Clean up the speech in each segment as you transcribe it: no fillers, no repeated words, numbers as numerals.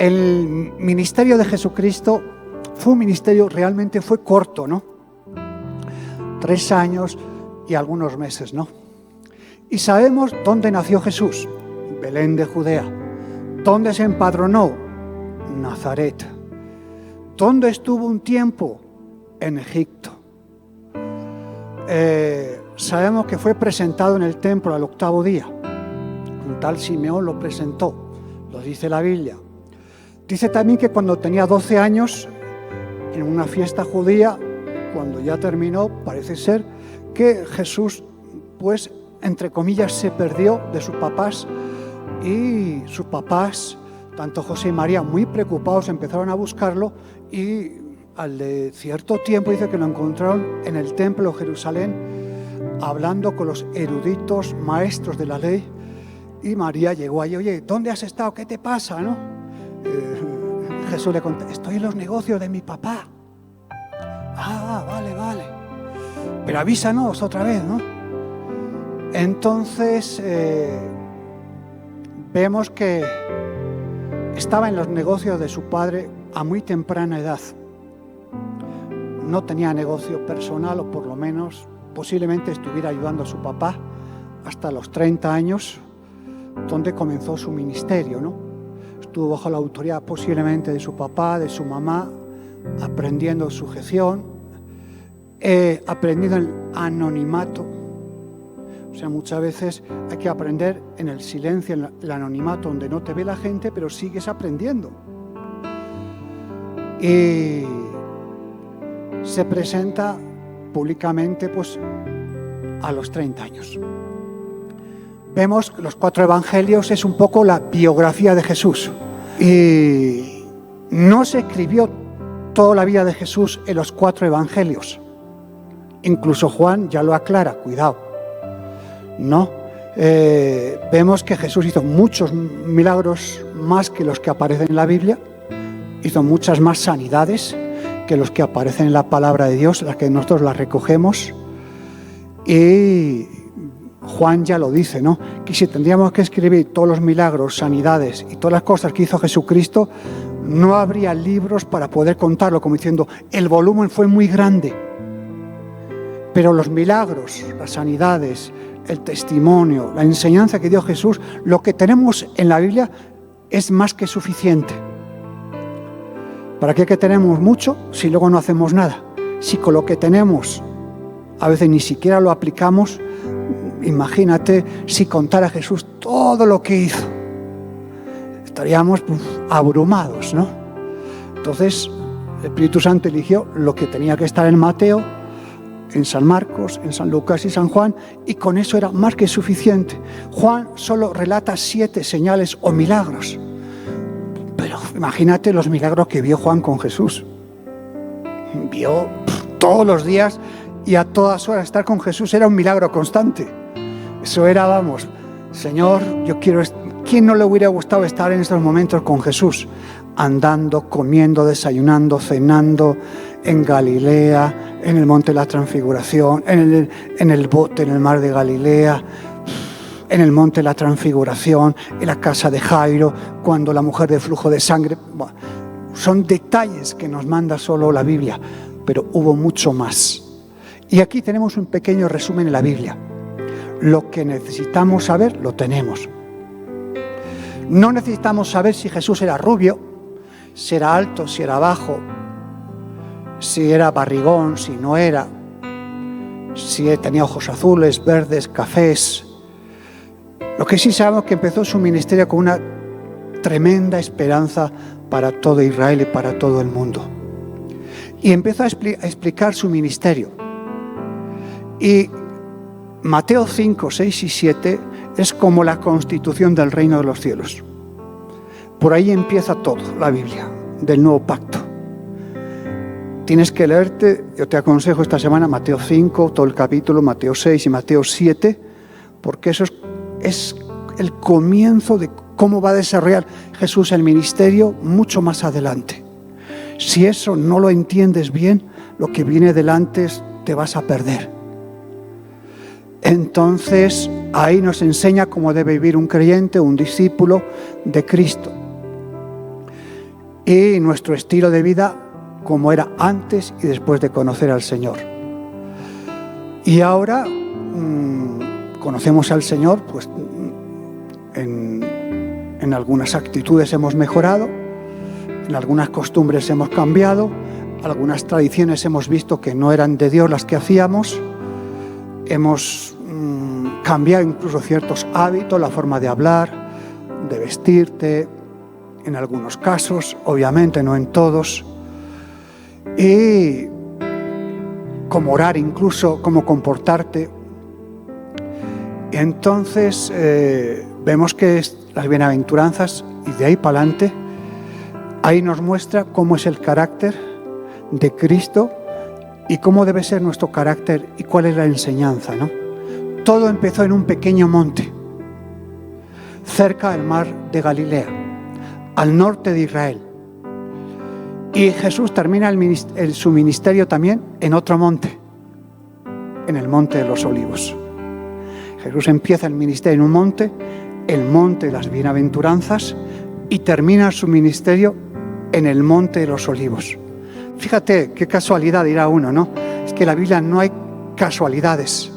El ministerio de Jesucristo fue un ministerio, realmente fue corto, ¿no? 3 años y algunos meses, ¿no? Y sabemos dónde nació Jesús, Belén de Judea. ¿Dónde se empadronó? Nazaret. ¿Dónde estuvo un tiempo? En Egipto. Sabemos que fue presentado en el templo al 8º día. Un tal Simeón lo presentó, lo dice la Biblia. Dice también que cuando tenía 12 años, en una fiesta judía, cuando ya terminó, parece ser que Jesús, pues, entre comillas, se perdió de sus papás, y sus papás, tanto José y María, muy preocupados, empezaron a buscarlo, y al de cierto tiempo dice que lo encontraron en el templo de Jerusalén, hablando con los eruditos maestros de la ley, y María llegó allí: oye, ¿dónde has estado? ¿Qué te pasa? ¿No? Jesús le contestó: estoy en los negocios de mi papá. Ah, vale. Pero avísanos otra vez, ¿no? Entonces, vemos que estaba en los negocios de su padre a muy temprana edad. No tenía negocio personal, o por lo menos posiblemente estuviera ayudando a su papá hasta los 30 años, donde comenzó su ministerio, ¿no? Estuvo bajo la autoridad posiblemente de su papá, de su mamá, aprendiendo sujeción, aprendiendo el anonimato. O sea, muchas veces hay que aprender en el silencio, en el anonimato, donde no te ve la gente, pero sigues aprendiendo. Y se presenta públicamente, pues, a los 30 años. Vemos que los 4 evangelios es un poco la biografía de Jesús. Y no se escribió toda la vida de Jesús en los 4 evangelios. Incluso Juan ya lo aclara, cuidado. No. Vemos que Jesús hizo muchos milagros más que los que aparecen en la Biblia. Hizo muchas más sanidades que los que aparecen en la palabra de Dios, las que nosotros las recogemos. Y Juan ya lo dice, ¿no? Que si tendríamos que escribir todos los milagros, sanidades y todas las cosas que hizo Jesucristo, no habría libros para poder contarlo, como diciendo, el volumen fue muy grande. Pero los milagros, las sanidades, el testimonio, la enseñanza que dio Jesús, lo que tenemos en la Biblia es más que suficiente. ¿Para qué que tenemos mucho si luego no hacemos nada? Si con lo que tenemos a veces ni siquiera lo aplicamos, imagínate si contara Jesús todo lo que hizo. Estaríamos abrumados, ¿no? Entonces, el Espíritu Santo eligió lo que tenía que estar en Mateo, en San Marcos, en San Lucas y San Juan, y con eso era más que suficiente. Juan solo relata 7 señales o milagros. Pero imagínate los milagros que vio Juan con Jesús. Vio todos los días y a todas horas estar con Jesús era un milagro constante. Eso era, vamos, Señor, yo quiero... ¿Quién no le hubiera gustado estar en estos momentos con Jesús? Andando, comiendo, desayunando, cenando en Galilea, en el monte de la Transfiguración, en el bote, en el mar de Galilea, en el monte de la Transfiguración, en la casa de Jairo, cuando la mujer de flujo de sangre... Bueno, son detalles que nos manda solo la Biblia, pero hubo mucho más. Y aquí tenemos un pequeño resumen en la Biblia. Lo que necesitamos saber, lo tenemos. No necesitamos saber si Jesús era rubio, si era alto, si era bajo, si era barrigón, si no era, si tenía ojos azules, verdes, cafés. Lo que sí sabemos es que empezó su ministerio con una tremenda esperanza para todo Israel y para todo el mundo. Y empezó a explicar su ministerio. Y Mateo 5, 6 y 7 es como la constitución del reino de los cielos. Por ahí empieza todo, la Biblia, del nuevo pacto. Tienes que leerte, yo te aconsejo esta semana, Mateo 5, todo el capítulo, Mateo 6 y Mateo 7, porque eso es el comienzo de cómo va a desarrollar Jesús el ministerio mucho más adelante. Si eso no lo entiendes bien, lo que viene delante te vas a perder. Entonces, ahí nos enseña cómo debe vivir un creyente, un discípulo de Cristo. y nuestro estilo de vida como era antes y después de conocer al Señor. Y ahora conocemos al Señor, pues en algunas actitudes hemos mejorado, en algunas costumbres hemos cambiado, algunas tradiciones hemos visto que no eran de Dios las que hacíamos, hemos cambiado incluso ciertos hábitos, la forma de hablar, de vestirte, en algunos casos, obviamente no en todos, y cómo orar incluso, cómo comportarte. Entonces vemos que las bienaventuranzas, y de ahí para adelante, ahí nos muestra cómo es el carácter de Cristo y cómo debe ser nuestro carácter y cuál es la enseñanza, ¿no? Todo empezó en un pequeño monte, cerca del mar de Galilea, al norte de Israel. Y Jesús termina su ministerio también en otro monte, en el monte de los Olivos. Jesús empieza el ministerio en un monte, el monte de las bienaventuranzas, y termina su ministerio en el monte de los Olivos. Fíjate qué casualidad, dirá uno, ¿no? Es que en la Biblia no hay casualidades.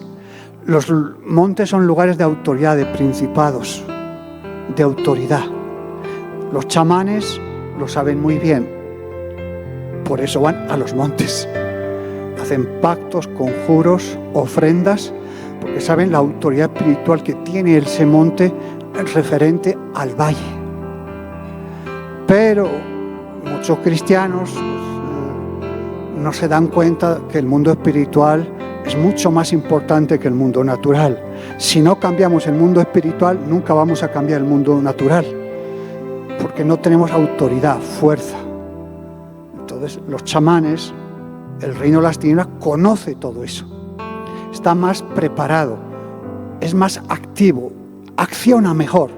Los montes son lugares de autoridad, de principados, de autoridad. Los chamanes lo saben muy bien, por eso van a los montes. Hacen pactos, conjuros, ofrendas, porque saben la autoridad espiritual que tiene ese monte referente al valle. Pero muchos cristianos no se dan cuenta que el mundo espiritual es mucho más importante que el mundo natural. Si no cambiamos el mundo espiritual, nunca vamos a cambiar el mundo natural, porque no tenemos autoridad, fuerza. Entonces, los chamanes, el reino de las tinieblas, conoce todo eso. Está más preparado, es más activo, acciona mejor,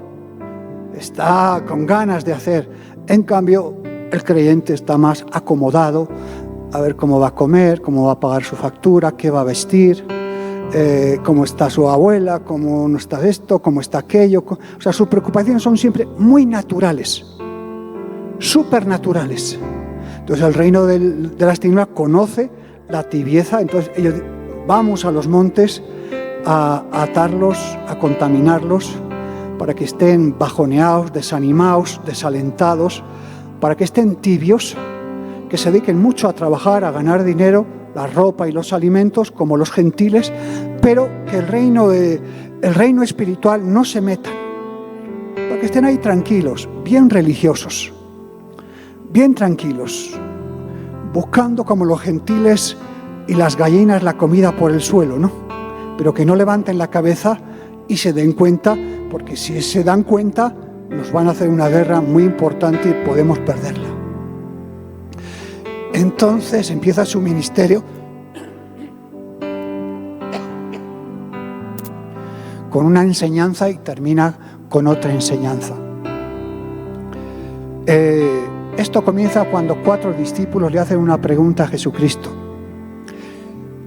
está con ganas de hacer. En cambio, el creyente está más acomodado, a ver cómo va a comer, cómo va a pagar su factura, qué va a vestir, cómo está su abuela, cómo no está esto, cómo está aquello. O sea, sus preocupaciones son siempre muy naturales, supernaturales. Entonces el reino de las tinieblas conoce la tibieza. Entonces ellos vamos a los montes a atarlos, a contaminarlos, para que estén bajoneados, desanimados, desalentados, para que estén tibios, que se dediquen mucho a trabajar, a ganar dinero, la ropa y los alimentos, como los gentiles, pero que el reino espiritual no se metan, para que estén ahí tranquilos, bien religiosos, bien tranquilos, buscando como los gentiles y las gallinas la comida por el suelo, ¿no? Pero que no levanten la cabeza y se den cuenta, porque si se dan cuenta nos van a hacer una guerra muy importante y podemos perderla. Entonces empieza su ministerio con una enseñanza y termina con otra enseñanza. Esto comienza cuando 4 discípulos le hacen una pregunta a Jesucristo.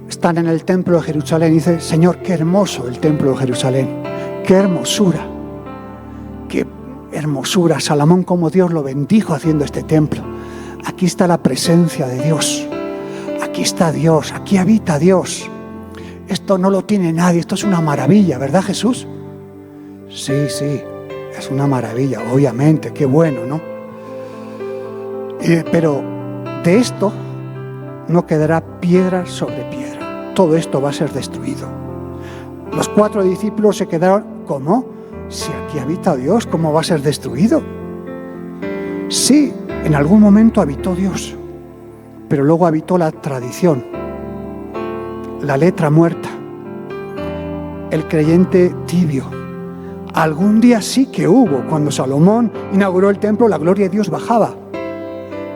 Están en el templo de Jerusalén y dicen: Señor, qué hermoso el templo de Jerusalén, qué hermosura, Salomón, como Dios lo bendijo haciendo este templo. Aquí está la presencia de Dios, aquí está Dios, aquí habita Dios. Esto no lo tiene nadie, esto es una maravilla, ¿verdad, Jesús? Sí, es una maravilla, obviamente, qué bueno, ¿no? Pero de esto no quedará piedra sobre piedra, todo esto va a ser destruido. Los 4 discípulos se quedaron: ¿cómo? Si aquí habita Dios, ¿cómo va a ser destruido? Sí, en algún momento habitó Dios, pero luego habitó la tradición, la letra muerta, el creyente tibio. Algún día sí que hubo, cuando Salomón inauguró el templo, la gloria de Dios bajaba,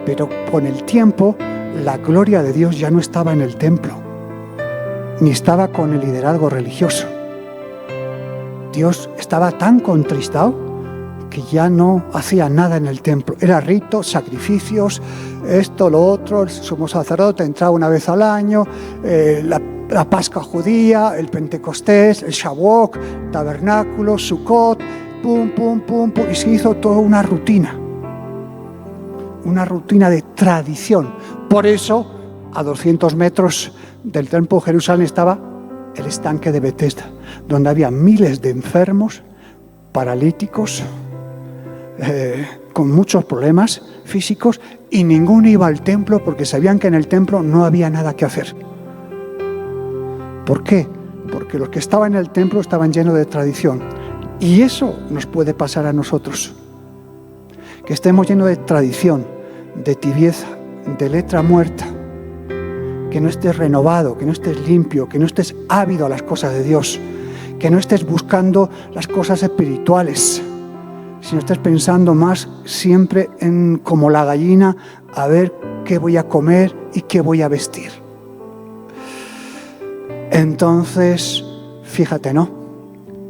pero con el tiempo la gloria de Dios ya no estaba en el templo, ni estaba con el liderazgo religioso. Dios estaba tan contristado que ya no hacía nada en el templo. Era ritos, sacrificios, esto, lo otro. El sumo sacerdote entraba una vez al año, la Pascua judía, el Pentecostés, el Shavuot, tabernáculo, Sukkot, pum, y se hizo toda una rutina. una rutina de tradición. Por eso, a 200 metros del templo de Jerusalén estaba el estanque de Betesda, donde había miles de enfermos, paralíticos, con muchos problemas físicos, y ninguno iba al templo porque sabían que en el templo no había nada que hacer. ¿Por qué? Porque los que estaban en el templo estaban llenos de tradición. Y eso nos puede pasar a nosotros. Que estemos llenos de tradición, de tibieza, de letra muerta. Que no estés renovado, que no estés limpio, que no estés ávido a las cosas de Dios. Que no estés buscando las cosas espirituales, sino estés pensando más siempre en como la gallina, a ver qué voy a comer y qué voy a vestir. Entonces, fíjate, ¿no?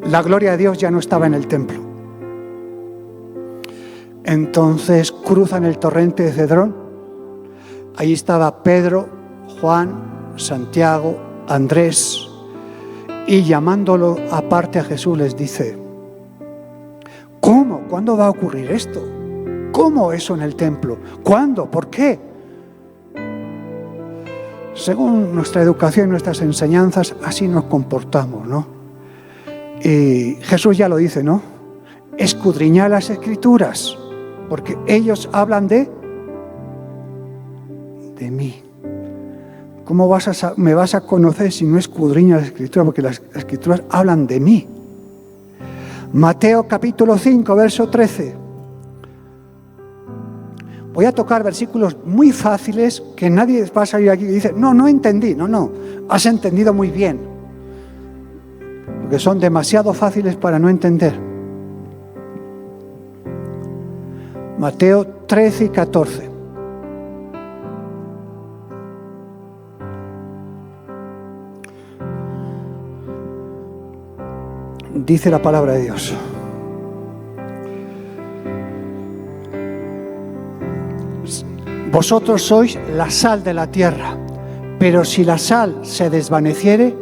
La gloria de Dios ya no estaba en el templo. Entonces cruzan el torrente de Cedrón. Allí estaba Pedro, Juan, Santiago, Andrés, y llamándolo aparte a Jesús les dice: ¿cómo? ¿Cuándo va a ocurrir esto? ¿Cómo eso en el templo? ¿Cuándo? ¿Por qué? Según nuestra educación y nuestras enseñanzas, así nos comportamos, ¿no? Y Jesús ya lo dice, ¿no? Escudriñad las Escrituras, porque ellos hablan de mí. ¿Cómo me vas a conocer si no escudriñas las Escrituras? Porque las Escrituras hablan de mí. Mateo capítulo 5, verso 13. Voy a tocar versículos muy fáciles que nadie va a salir aquí y dice: no entendí. No, has entendido muy bien. Porque son demasiado fáciles para no entender. Mateo 13 y 14. Dice la palabra de Dios: vosotros sois la sal de la tierra, pero si la sal se desvaneciere,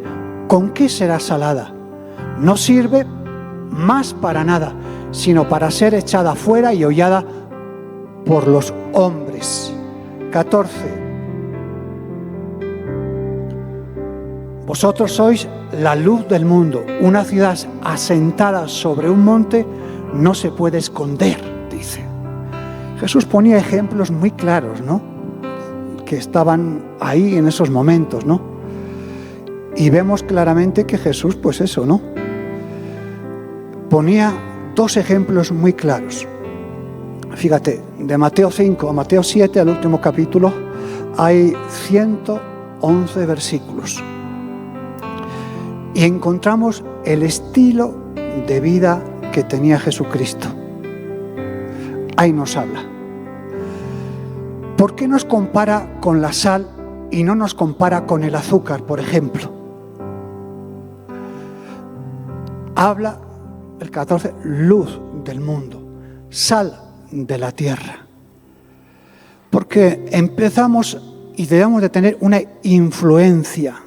¿con qué será salada? No sirve más para nada, sino para ser echada fuera y hollada por los hombres. 14. Vosotros sois la luz del mundo. Una ciudad asentada sobre un monte no se puede esconder, dice. Jesús ponía ejemplos muy claros, ¿no? Que estaban ahí en esos momentos, ¿no? Y vemos claramente que Jesús, pues eso, ¿no? Ponía dos ejemplos muy claros. Fíjate, de Mateo 5 a Mateo 7, al último capítulo, hay 111 versículos. Y encontramos el estilo de vida que tenía Jesucristo. Ahí nos habla. ¿Por qué nos compara con la sal y no nos compara con el azúcar, por ejemplo? Habla, el 14, luz del mundo, sal de la tierra. Porque empezamos y debemos de tener una influencia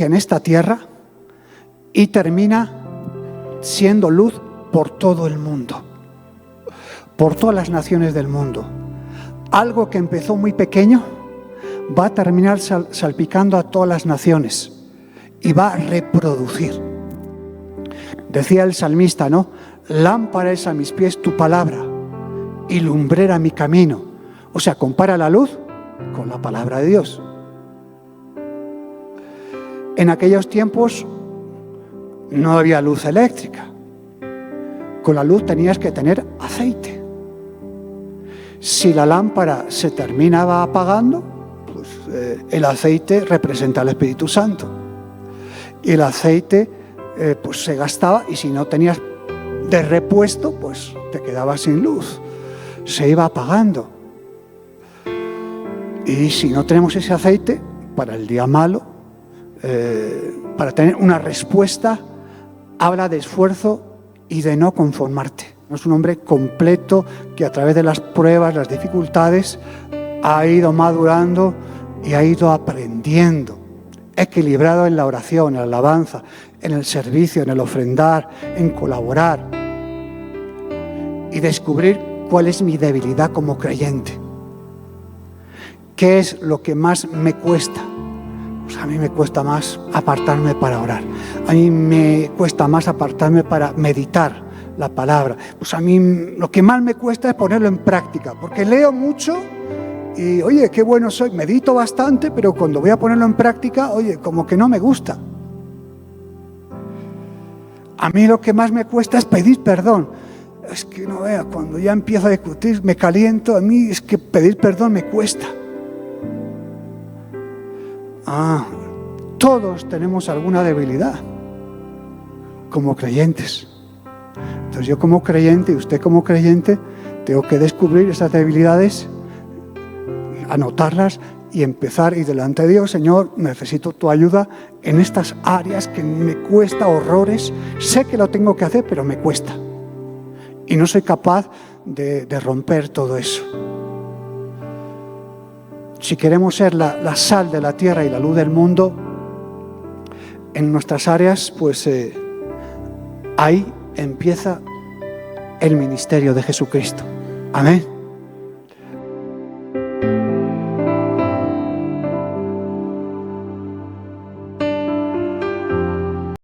en esta tierra, y termina siendo luz por todo el mundo, por todas las naciones del mundo. Algo que empezó muy pequeño va a terminar salpicando a todas las naciones y va a reproducir. Decía el salmista, ¿no? Lámpara es a mis pies tu palabra y lumbrera mi camino. O sea, compara la luz con la palabra de Dios. En aquellos tiempos no había luz eléctrica. Con la luz tenías que tener aceite. Si la lámpara se terminaba apagando, pues el aceite representa al Espíritu Santo. Y el aceite pues se gastaba, y si no tenías de repuesto, pues te quedabas sin luz. Se iba apagando. Y si no tenemos ese aceite para el día malo, para tener una respuesta, habla de esfuerzo y de no conformarte. No es un hombre completo que a través de las pruebas, las dificultades, ha ido madurando y ha ido aprendiendo. Equilibrado en la oración, en la alabanza, en el servicio, en el ofrendar, en colaborar. Y descubrir cuál es mi debilidad como creyente. ¿Qué es lo que más me cuesta? Pues a mí me cuesta más apartarme para orar. A mí me cuesta más apartarme para meditar la palabra. Pues a mí lo que más me cuesta es ponerlo en práctica, porque leo mucho y, oye, qué bueno soy, medito bastante, pero cuando voy a ponerlo en práctica, oye, como que no me gusta. A mí lo que más me cuesta es pedir perdón. Es que no vea, cuando ya empiezo a discutir, me caliento, a mí es que pedir perdón me cuesta. Todos tenemos alguna debilidad como creyentes. Entonces yo como creyente y usted como creyente tengo que descubrir esas debilidades, anotarlas y empezar y delante de Dios, Señor, necesito tu ayuda en estas áreas que me cuesta horrores. Sé que lo tengo que hacer, pero me cuesta. Y no soy capaz de romper todo eso. Si queremos ser la sal de la tierra y la luz del mundo en nuestras áreas, pues ahí empieza el ministerio de Jesucristo. Amén.